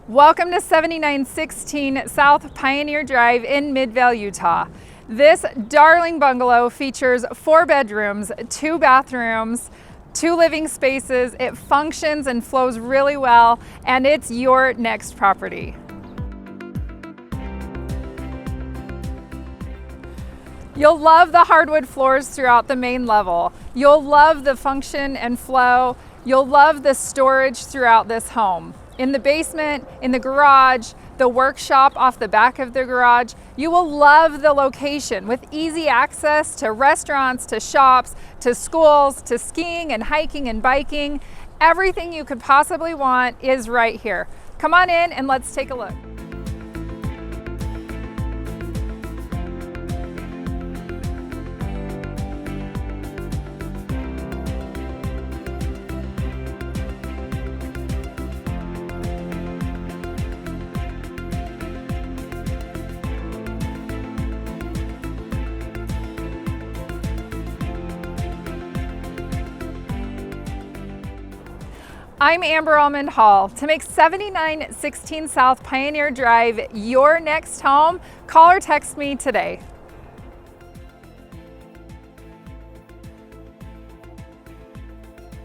Welcome to 7916 South Pioneer Drive in Midvale, Utah. This darling bungalow features 4 bedrooms, 2 bathrooms, 2 living spaces. It functions and flows really well, and it's your next property. You'll love the hardwood floors throughout the main level. You'll love the function and flow. You'll love the storage throughout this home. In the basement, in the garage, the workshop off the back of the garage, you will love the location with easy access to restaurants, to shops, to schools, to skiing and hiking and biking. Everything you could possibly want is right here. Come on in and let's take a look. I'm Almond Hall. To make 7916 South Pioneer Drive your next home, call or text me today.